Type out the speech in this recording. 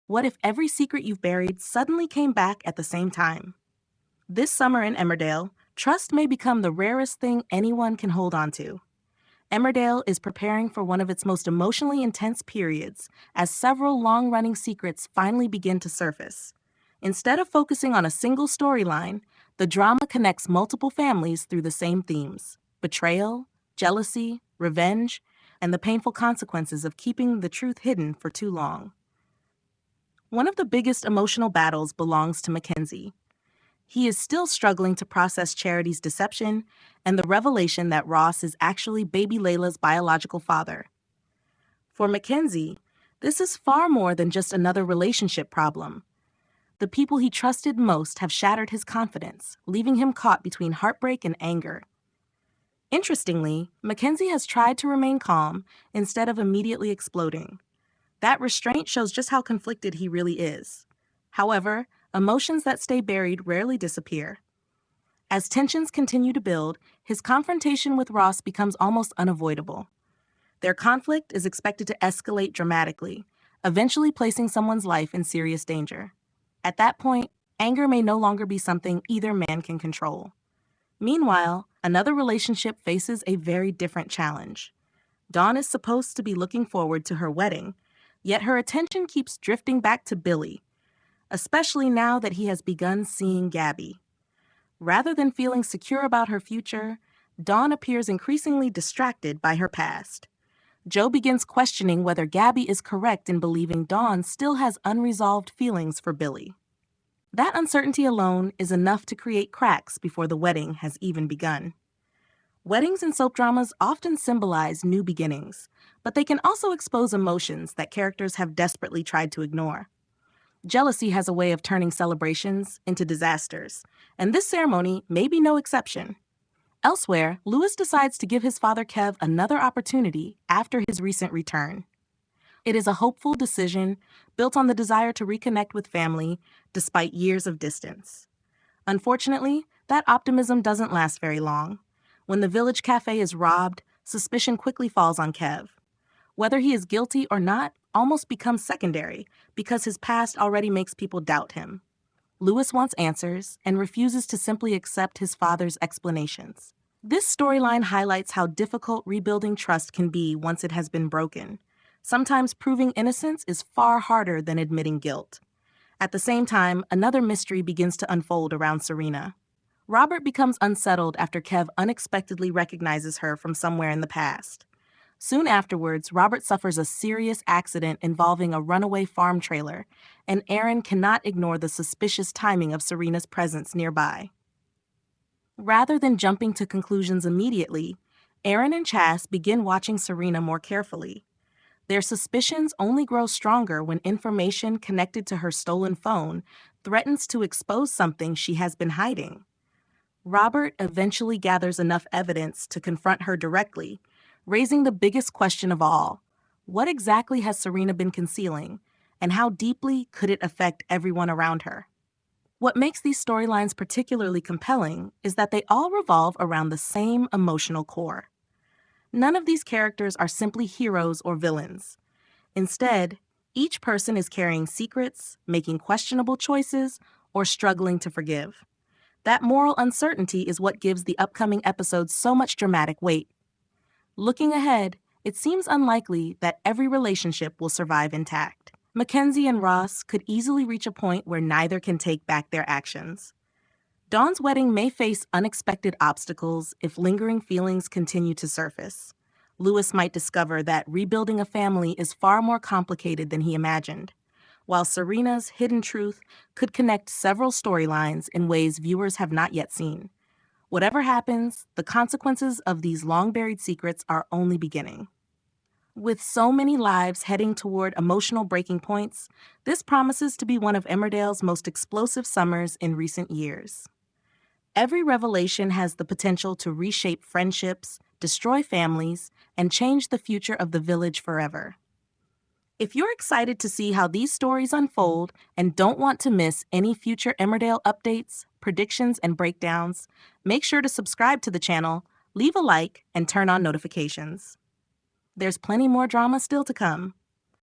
What if every secret you've buried suddenly came back at the same time? This summer in Emmerdale, trust may become the rarest thing anyone can hold on to. Emmerdale is preparing for one of its most emotionally intense periods as several long-running secrets finally begin to surface. Instead of focusing on a single storyline, the drama connects multiple families through the same themes: betrayal, jealousy, revenge, and the painful consequences of keeping the truth hidden for too long. One of the biggest emotional battles belongs to Mackenzie. He is still struggling to process Charity's deception and the revelation that Ross is actually baby Layla's biological father. For Mackenzie, this is far more than just another relationship problem. The people he trusted most have shattered his confidence, leaving him caught between heartbreak and anger. Interestingly, Mackenzie has tried to remain calm instead of immediately exploding. That restraint shows just how conflicted he really is. However, emotions that stay buried rarely disappear. As tensions continue to build, his confrontation with Ross becomes almost unavoidable. Their conflict is expected to escalate dramatically, eventually placing someone's life in serious danger. At that point, anger may no longer be something either man can control. Meanwhile, another relationship faces a very different challenge. Dawn is supposed to be looking forward to her wedding, yet her attention keeps drifting back to Billy, especially now that he has begun seeing Gabby. Rather than feeling secure about her future, Dawn appears increasingly distracted by her past. Joe begins questioning whether Gabby is correct in believing Dawn still has unresolved feelings for Billy. That uncertainty alone is enough to create cracks before the wedding has even begun. Weddings in soap dramas often symbolize new beginnings, but they can also expose emotions that characters have desperately tried to ignore. Jealousy has a way of turning celebrations into disasters, and this ceremony may be no exception. Elsewhere, Lewis decides to give his father Kev another opportunity after his recent return. It is a hopeful decision built on the desire to reconnect with family despite years of distance. Unfortunately, that optimism doesn't last very long. When the village cafe is robbed, suspicion quickly falls on Kev. Whether he is guilty or not almost becomes secondary because his past already makes people doubt him. Lewis wants answers and refuses to simply accept his father's explanations. This storyline highlights how difficult rebuilding trust can be once it has been broken. Sometimes proving innocence is far harder than admitting guilt. At the same time, another mystery begins to unfold around Serena. Robert becomes unsettled after Kev unexpectedly recognizes her from somewhere in the past. Soon afterwards, Robert suffers a serious accident involving a runaway farm trailer, and Aaron cannot ignore the suspicious timing of Serena's presence nearby. Rather than jumping to conclusions immediately, Aaron and Chas begin watching Serena more carefully. Their suspicions only grow stronger when information connected to her stolen phone threatens to expose something she has been hiding. Robert eventually gathers enough evidence to confront her directly, raising the biggest question of all: what exactly has Serena been concealing, and how deeply could it affect everyone around her? What makes these storylines particularly compelling is that they all revolve around the same emotional core. None of these characters are simply heroes or villains. Instead, each person is carrying secrets, making questionable choices, or struggling to forgive. That moral uncertainty is what gives the upcoming episodes so much dramatic weight. Looking ahead, it seems unlikely that every relationship will survive intact. Mackenzie and Ross could easily reach a point where neither can take back their actions. Dawn's wedding may face unexpected obstacles if lingering feelings continue to surface. Lewis might discover that rebuilding a family is far more complicated than he imagined, while Serena's hidden truth could connect several storylines in ways viewers have not yet seen. Whatever happens, the consequences of these long-buried secrets are only beginning. With so many lives heading toward emotional breaking points, this promises to be one of Emmerdale's most explosive summers in recent years. Every revelation has the potential to reshape friendships, destroy families, and change the future of the village forever. If you're excited to see how these stories unfold and don't want to miss any future Emmerdale updates, predictions, and breakdowns, make sure to subscribe to the channel, leave a like, and turn on notifications. There's plenty more drama still to come.